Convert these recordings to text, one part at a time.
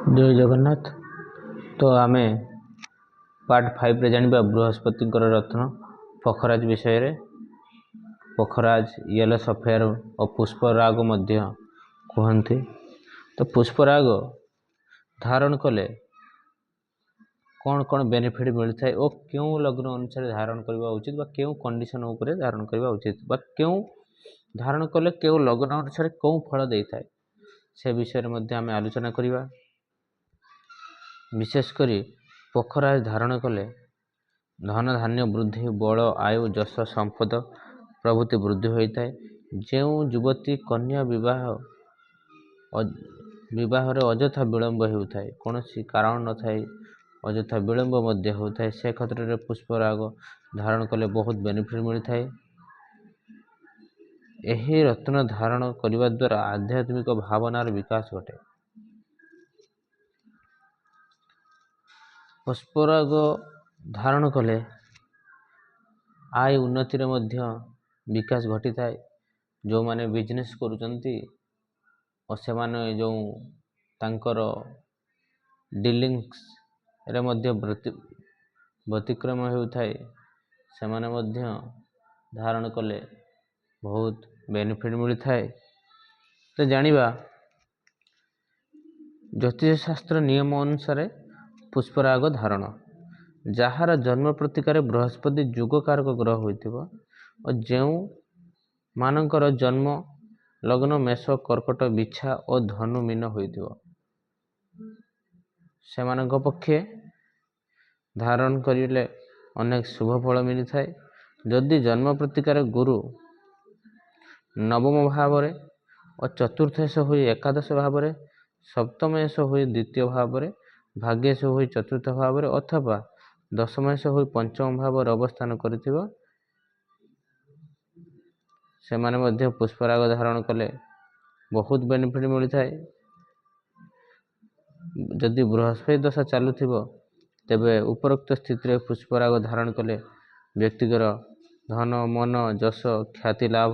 जय जगन्नाथ। तो आमे पार्ट 5 रे जानिबा बृहस्पतिंकर रत्न पखराज विषय रे। पखराज येलो सफेयर और पुष्पराग मध्य कहते। तो पुष्पराग धारण कले कौन कौन बेनिफिट मिलता है और क्यों लग्न अनुसार धारण करवा उचित बा क्यों कंडीशन उपरे धारण करवा उचित बा क्यों धारण कले क्यों लग्न अनुसार कौन फल देता है से विषय मध्ये आमे आलोचना करिबा। विशेषकर पखराज धारण कले धन धान्य वृद्धि बल आयु जश संपद प्रभृति वृद्धि होता है। जो युवती कन्या विवाह अजथा विलंब होता है कौन सी कारण न थाए अजथा विलंब मध्य होता है से क्षेत्र में पुष्पराग धारण कले बहुत बेनिफिट मिलता है। यही रत्न धारण करने द्वारा आध्यात्मिक भावनार विकास घटे। पुष्पराग धारण कले आय उन्नतिर मध्य विकास घटी थाए। जो माने बिजनेस करुचंती और से माने जो तांकर डीलिंग्स रे मध्य व्यतिक्रम होउथाए से माने मध्य धारण कले बहुत बेनिफिट मिलता है। तो जानिबा ज्योतिष शास्त्र नियम अनुसार पुष्पराग धारण जार जन्म प्रतिकार बृहस्पति युगकारक ग्रह होइथिबो और जो मानकर जन्म लग्न मेष कर्कट बिछा और धनु मीन होइथिबो से मानक पक्षे धारण करिले अनेक शुभ फल मिली थाए। जदि जन्म प्रतिकार गुरु नवम भाव रे और चतुर्थेश हुई एकादश भाव रे सप्तमेश हुई द्वितीय भाव रे भाग्येश हुई चतुर्थ भाव रे अथवा दशमेश हुई पंचम भाव रे अवस्थान करिथिबो से माने मध्य पुष्पराग धारण कले बहुत बेनिफिट मिलता है। जदि बृहस्पति दशा चलुथिबो तेबे उपरोक्त स्थिति रे पुष्पराग धारण कले व्यक्तिगर धन मन जश ख्याति लाभ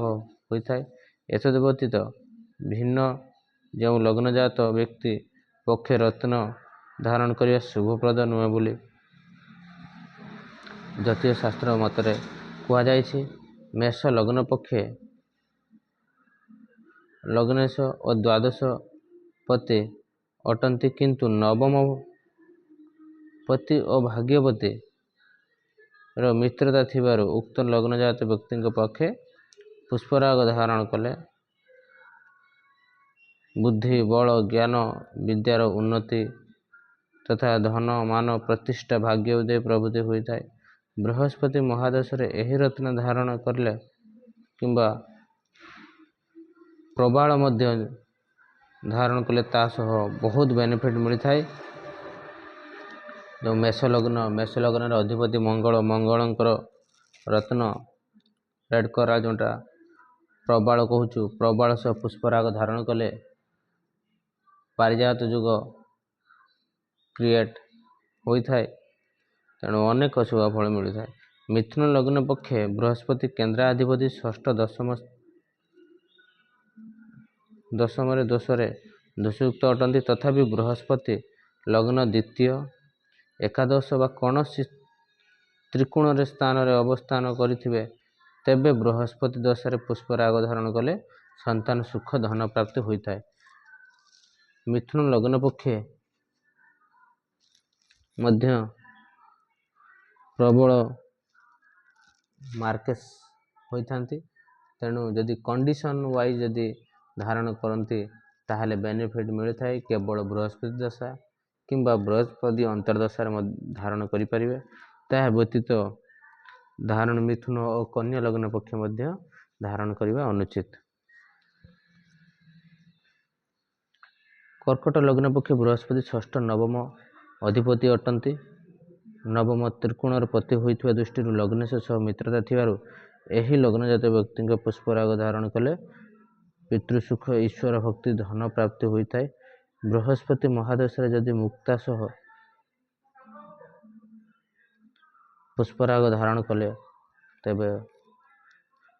होता है। एतद व्यतीत भिन्न जो लग्नजात व्यक्ति पक्षे रत्न धारण करिया शुभप्रद नुहे बोली ज्योतिष शास्त्र मतरे कहा जायछि। मेष लग्न पक्षे लग्नेश और द्वादश पति अटंती किंतु नवम पति और भाग्यपति रो मित्रता थिबारो उक्त लग्नजात व्यक्ति पक्षे पुष्पराग धारण कले बुद्धि बल ज्ञान विद्यार उन्नति तथा धन मान प्रतिष्ठा भाग्य उदय प्रभृति होता है। बृहस्पति महादश रे एही रत्न धारण करले किंबा प्रबाल मध्य धारण कले तासह बहुत बेनिफिट मिलता है। जो मेष लग्न अधिपति मंगलंकर रत्न रेड करा जोटा प्रबाल कहूँ प्रबाल सह पुष्पराग धारण कले पारिजात जुग क्रिएट होता है तेणु अनेक शुभ फल मिलता है। मिथुन लग्न पक्षे बृहस्पति केन्द्राधिपति षष्ठ दशम दोषरे दोषयुक्त अटंती तथापि बृहस्पति लग्न द्वितीय एकादश बा कौन त्रिकोण स्थान रे अवस्थान करिथिबे तेबे बृहस्पति दशा रे पुष्पराग धारण कले संतान सुख धन प्राप्ति होता है। मिथुन लग्न पक्षे मध्य प्रबल मार्केस होइथांती तेणु जदि कंडीशन वाइज जदि धारण करती ताहले बेनिफिट मिलता है। केवल बृहस्पति दशा किंबा बृहस्पति अंतर्दशा धारण करें ताहा व्यतीत धारण मिथुन और कन्या लग्न पक्ष मध्य धारण करने अनुचित। कर्कट लग्न पक्ष बृहस्पति षष्ठ नवम अधिपति अटंती नवम त्रिकोणर पति होइथिबा दृष्टि लग्नेश सह मित्रता थिबारु एही लग्नजात व्यक्ति पुष्पराग धारण कले पितृसुख ईश्वर भक्ति धन प्राप्ति होता है। बृहस्पति महादश जदि मुक्ता सह पुष्पराग धारण कले तेबे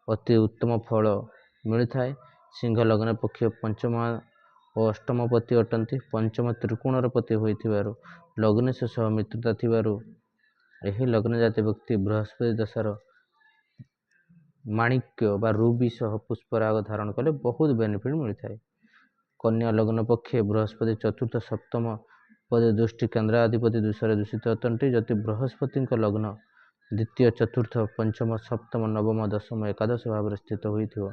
अति उत्तम फल मिलता है। सिंह लग्न पक्ष पंचम ଓ ଅଷ୍ଟମପତି ଅଟନ୍ତି। ପଞ୍ଚମ ତ୍ରିକୋଣର ପତି ହୋଇଥିବାରୁ ଲଗ୍ନେଶ ସହ ମିତ୍ରତା ଥିବାରୁ ଏହି ଲଗ୍ନ ଜାତୀୟ ବ୍ୟକ୍ତି ବୃହସ୍ପତି ଦଶାର ମାଣିକ୍ୟ ବା ରୁବି ସହ ପୁଷ୍ପରାଗ ଧାରଣ କଲେ ବହୁତ ବେନିଫିଟ୍ ମିଳିଥାଏ। କନ୍ୟା ଲଗ୍ନ ପକ୍ଷେ ବୃହସ୍ପତି ଚତୁର୍ଥ ସପ୍ତମ ପଦେ ଦୃଷ୍ଟି କେନ୍ଦ୍ରାଧିପତି ଦୋଷରେ ଦୂଷିତ ଅଟନ୍ତି। ଯଦି ବୃହସ୍ପତିଙ୍କ ଲଗ୍ନ ଦ୍ୱିତୀୟ ଚତୁର୍ଥ ପଞ୍ଚମ ସପ୍ତମ ନବମ ଦଶମ ଏକାଦଶ ଭାବରେ ସ୍ଥିତ ହୋଇଥିବ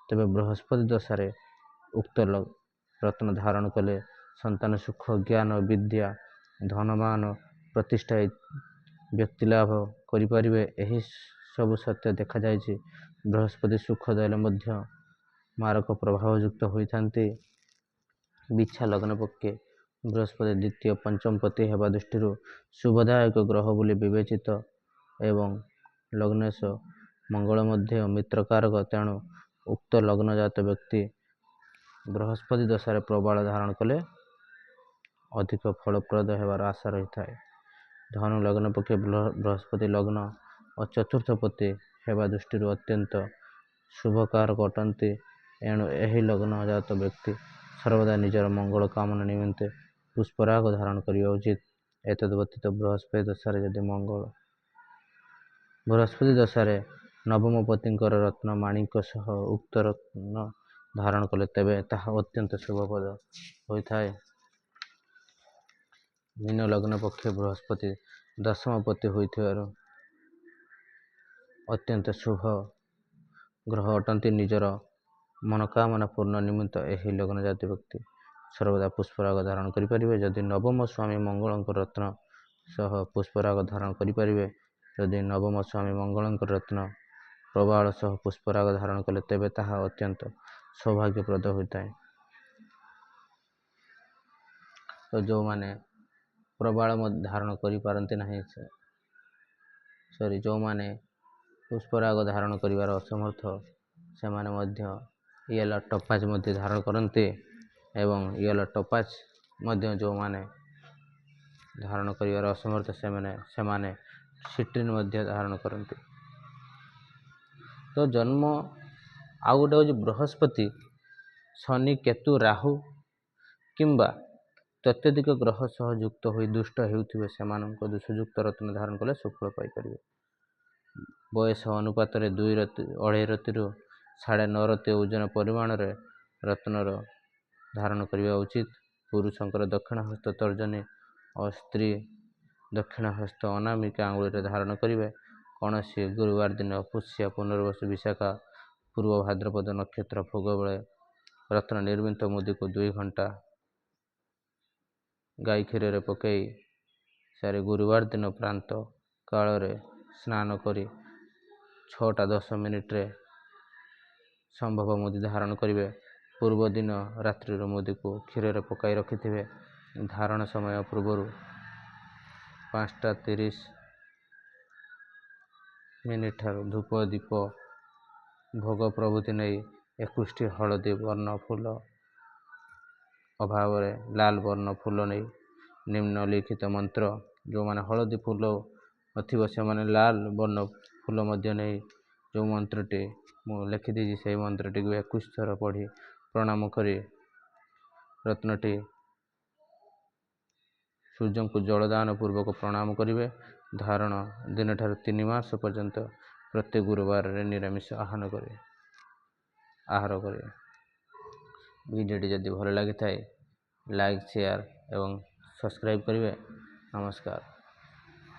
ତେବେ ବୃହସ୍ପତି ଦଶାରେ ଉକ୍ତ ରତ୍ନ ଧାରଣ କଲେ ସନ୍ତାନ ସୁଖ, ଜ୍ଞାନ, ବିଦ୍ୟା, ଧନମାନ, ପ୍ରତିଷ୍ଠା ବ୍ୟକ୍ତି ଲାଭ କରିପାରିବେ। ଏହି ସବୁ ସତ୍ୟ ଦେଖାଯାଇଛି। ବୃହସ୍ପତି ସୁଖ ଦେଲେ ମଧ୍ୟ ମାରକ ପ୍ରଭାବଯୁକ୍ତ ହୋଇଥାନ୍ତି। ବିଛା ଲଗ୍ନ ପକ୍ଷେ ବୃହସ୍ପତି ଦ୍ୱିତୀୟ ପଞ୍ଚମ ପତି ହେବା ଦୃଷ୍ଟିରୁ ଶୁଭଦାୟକ ଗ୍ରହ ବୋଲି ବିବେଚିତ ଏବଂ ଲଗ୍ନେଶ ମଙ୍ଗଳ ମଧ୍ୟ ମିତ୍ରକାରକ। ତେଣୁ ଉକ୍ତ ଲଗ୍ନଜାତ ବ୍ୟକ୍ତି ବୃହସ୍ପତି ଦଶାରେ ପ୍ରବାଳ ଧାରଣ କଲେ ଅଧିକ ଫଳପ୍ରଦ ହେବାର ଆଶା ରହିଥାଏ। ଧନୁ ଲଗ୍ନ ପକ୍ଷେ ବୃହସ୍ପତି ଲଗ୍ନ ଓ ଚତୁର୍ଥ ପତି ହେବା ଦୃଷ୍ଟିରୁ ଅତ୍ୟନ୍ତ ଶୁଭକାରକ ଅଟନ୍ତି। ଏଣୁ ଏହି ଲଗ୍ନଜାତ ବ୍ୟକ୍ତି ସର୍ବଦା ନିଜର ମଙ୍ଗଳ କାମନା ନିମନ୍ତେ ପୁଷ୍ପରାଗ ଧାରଣ କରିବା ଉଚିତ। ଏତଦ୍ ବ୍ୟତୀତ ବୃହସ୍ପତି ଦଶାରେ ନବମ ପତିଙ୍କର ରତ୍ନ ମାଣିକ ସହ ଉକ୍ତ ରତ୍ନ ଧାରଣ କଲେ ତେବେ ତାହା ଅତ୍ୟନ୍ତ ଶୁଭପ୍ରଦ ହୋଇଥାଏ। ମୀନ ଲଗ୍ନ ପକ୍ଷେ ବୃହସ୍ପତି ଦଶମ ପତି ହୋଇଥିବାରୁ ଅତ୍ୟନ୍ତ ଶୁଭ ଗ୍ରହ ଅଟନ୍ତି। ନିଜର ମନୋକାମନା ପୂର୍ଣ୍ଣ ନିମିତ୍ତ ଏହି ଲଗ୍ନ ଜାତୀୟ ବ୍ୟକ୍ତି ସର୍ବଦା ପୁଷ୍ପରାଗ ଧାରଣ କରିପାରିବେ। ଯଦି ନବମ ସ୍ୱାମୀ ମଙ୍ଗଳଙ୍କ ରତ୍ନ ସହ ପୁଷ୍ପରାଗ ଧାରଣ କରିପାରିବେ। ଯଦି ନବମ ସ୍ୱାମୀ ମଙ୍ଗଳଙ୍କ ରତ୍ନ ପ୍ରବାଳ ସହ ପୁଷ୍ପରାଗ ଧାରଣ କଲେ ତେବେ ତାହା ଅତ୍ୟନ୍ତ ସୌଭାଗ୍ୟପ୍ରଦ ହୋଇଥାଏ। ତ ଯେଉଁମାନେ ପ୍ରବାଳ ଧାରଣ କରିପାରନ୍ତି ନାହିଁ, ଯେଉଁମାନେ ପୁଷ୍ପରାଗ ଧାରଣ କରିବାର ଅସମର୍ଥ, ସେମାନେ ମଧ୍ୟ ୟେଲୋ ଟପାଜ ମଧ୍ୟ ଧାରଣ କରନ୍ତି ଏବଂ ୟେଲୋ ଟପାଜ ମଧ୍ୟ ଯେଉଁମାନେ ଧାରଣ କରିବାର ଅସମର୍ଥ ସେମାନେ ସିଟ୍ରିନ୍ ମଧ୍ୟ ଧାରଣ କରନ୍ତି। ତ ଜନ୍ମ ଆଉ ଗୋଟେ ହେଉଛି ବୃହସ୍ପତି, ଶନି, କେତୁ, ରାହୁ କିମ୍ବା ତତ୍ୟଧିକ ଗ୍ରହ ସହ ଯୁକ୍ତ ହୋଇ ଦୁଷ୍ଟ ହେଉଥିବେ ସେମାନଙ୍କ ଦୋଷଯୁକ୍ତ ରତ୍ନ ଧାରଣ କଲେ ସୁଫଳ ପାଇପାରିବେ। ବୟସ ଅନୁପାତରେ 2.5 ରତିରୁ 9.5 ରତି ଓଜନ ପରିମାଣରେ ରତ୍ନର ଧାରଣ କରିବା ଉଚିତ। ପୁରୁଷଙ୍କର ଦକ୍ଷିଣ ହସ୍ତ ତର୍ଜନୀ ଓ ସ୍ତ୍ରୀ ଦକ୍ଷିଣ ହସ୍ତ ଅନାମିକା ଆଙ୍ଗୁଳିରେ ଧାରଣ କରିବେ। କୌଣସି ଗୁରୁବାର ଦିନ ପୁଷ୍ୟା, ପୁନର୍ବସୁ, ବିଶାଖା, ପୂର୍ବ ଭାଦ୍ରପଦ ନକ୍ଷତ୍ର ଭୋଗ ବେଳେ ରତ୍ନ ନିର୍ମିତ ମୁଦିକୁ 2 ଘଣ୍ଟା ଗାଈ କ୍ଷୀରରେ ପକାଇ ସାରି ଗୁରୁବାର ଦିନ ପ୍ରାନ୍ତ କାଳରେ ସ୍ନାନ କରି 6ଟା 10 ମିନିଟରେ ସମ୍ଭବ ମୁଦି ଧାରଣ କରିବେ। ପୂର୍ବ ଦିନ ରାତ୍ରିର ମୁଦିକୁ କ୍ଷୀରରେ ପକାଇ ରଖିଥିବେ। ଧାରଣ ସମୟ ପୂର୍ବରୁ 5ଟା 30 ମିନିଟ୍ ଠାରୁ ଧୂପ, ଦୀପ, ଭୋଗ ପ୍ରଭୃତି ନେଇ 21ଟି ହଳଦୀ ବର୍ଣ୍ଣ ଫୁଲ ଅଭାବରେ ଲାଲ ବର୍ଣ୍ଣ ଫୁଲ ନେଇ ନିମ୍ନଲିଖିତ ମନ୍ତ୍ର, ଯେଉଁମାନେ ହଳଦୀ ଫୁଲ ନଥିବ ସେମାନେ ଲାଲ ବର୍ଣ୍ଣ ଫୁଲ ମଧ୍ୟ ନେଇ ଯେଉଁ ମନ୍ତ୍ରଟି ମୁଁ ଲେଖିଦେଇଛି ସେହି ମନ୍ତ୍ରଟିକୁ 21 ଥର ପଢ଼ି ପ୍ରଣାମ କରି ରତ୍ନଟି ସୂର୍ଯ୍ୟଙ୍କୁ ଜଳଦାନ ପୂର୍ବକ ପ୍ରଣାମ କରିବେ। ଧାରଣ ଦିନଠାରୁ 3 ମାସ ପର୍ଯ୍ୟନ୍ତ ପ୍ରତି ଗୁରୁବାରରେ ନିରାମିଷ ଆହାର କରିବେ। ଭିଡ଼ିଓଟି ଯଦି ଭଲ ଲାଗିଥାଏ ଲାଇକ୍, ସେୟାର ଏବଂ ସବସ୍କ୍ରାଇବ୍ କରିବେ। ନମସ୍କାର।